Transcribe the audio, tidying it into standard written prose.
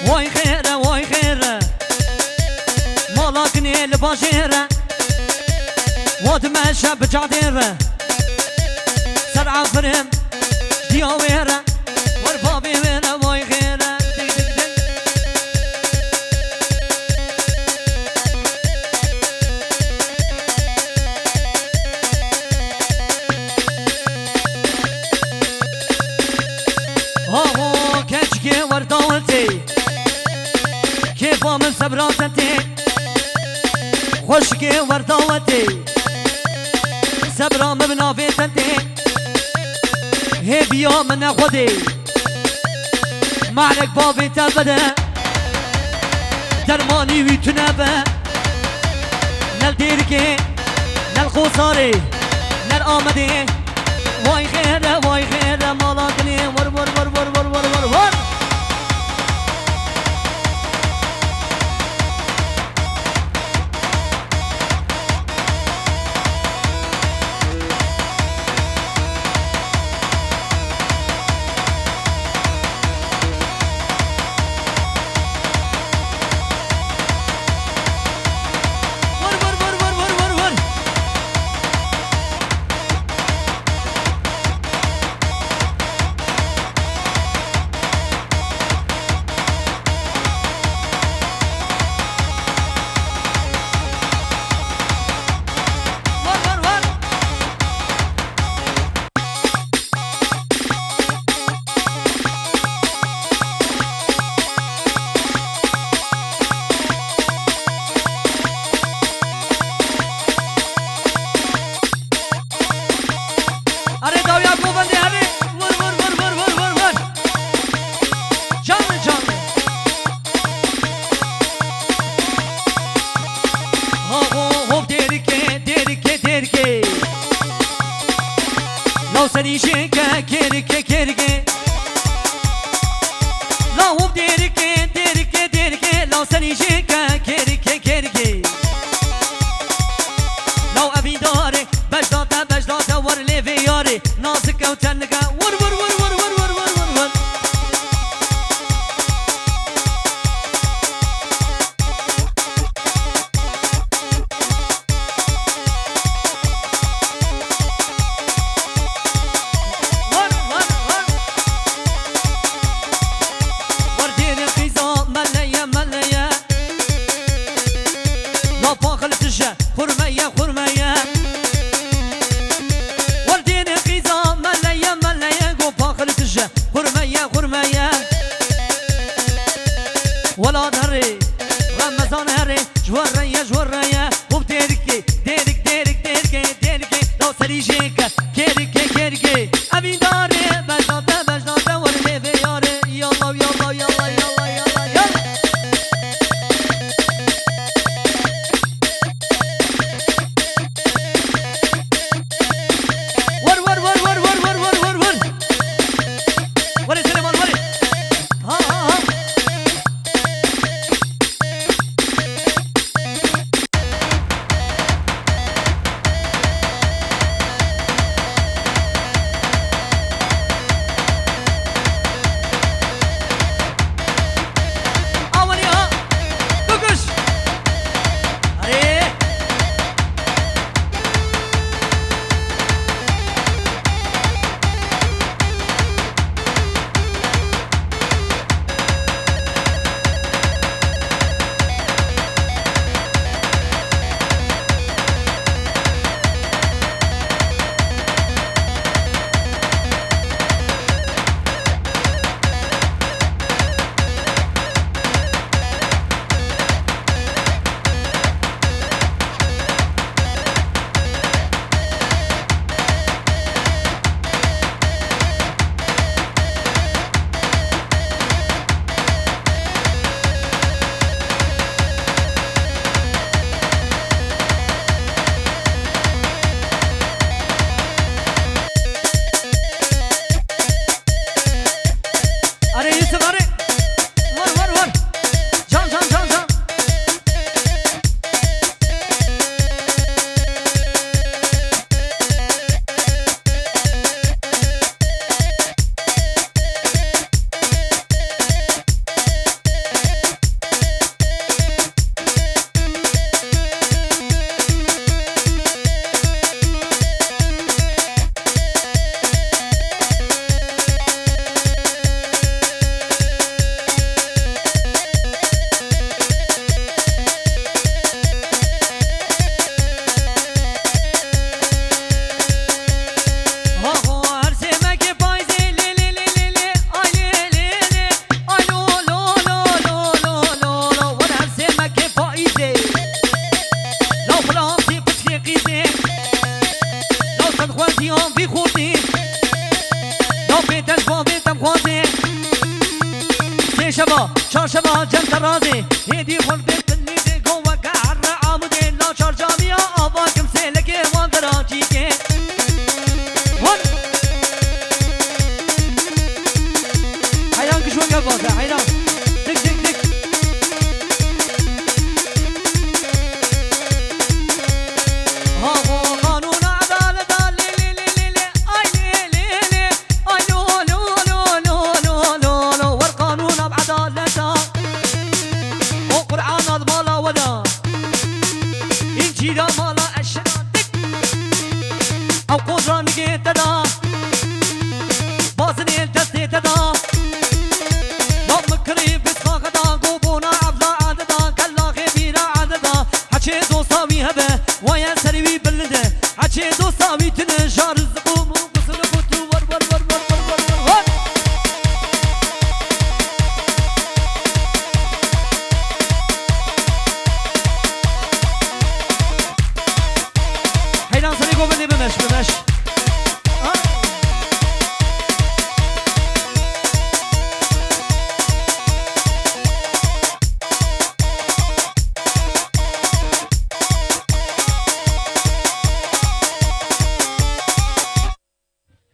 واي خيره واي خيره مالاكني الباشيره واتمشى بجعديره سرعة فرم دياويره والبابي وينه واي خيره دق دق دق هاهو كشكي ورداوتي كيف من سبراتتي خشكي ورداوتي سبرا مبنا بيتنتي هي بيوم من خدي معلك بابي تبدا درماني ويتنبا نل ديركي نل خوصاري نل آمدي واي خيره واي خيره مالاكني ور ور ور ور ور ور ور ور ولا دهري رمضان هري جوريا جوريا وبتركي ديرك ديرك ديرك ديرك لو سريجيك كيرك كيرك ابي داري بجنطه بجنطه ورلي بياري يلا يلا يلا يلا يلا يلا ور ور ور ور ور ور ور ور ور وري سليمان وري ها ها ها شبا چار شبا جم ترازی هدی خلد تنی ده گو وقع عامده لا چار جامعه آبا کم سلکه وان دراجی که وان حیران کشو گفازه حیران دک دک دک ها قانون عدالت لی لی لی لی لی آی لی لی لی آی لو لو لو لو لو لو لو والقانون بعدالت وقرآن المالا ودا إنجيل مالا أشراتك أو قدران جيتدا بازني الدستي تدا لو مكري بسخاك دا قوبونا عبدا عددا كلا غيبينا عددا حكي دو صامي هبه ويا سريوي بلده حكي دو صامي تنجار الزقوم وقصر بوتو ور ور ور ور ور ور ور حينان سريقو بني بمش بمش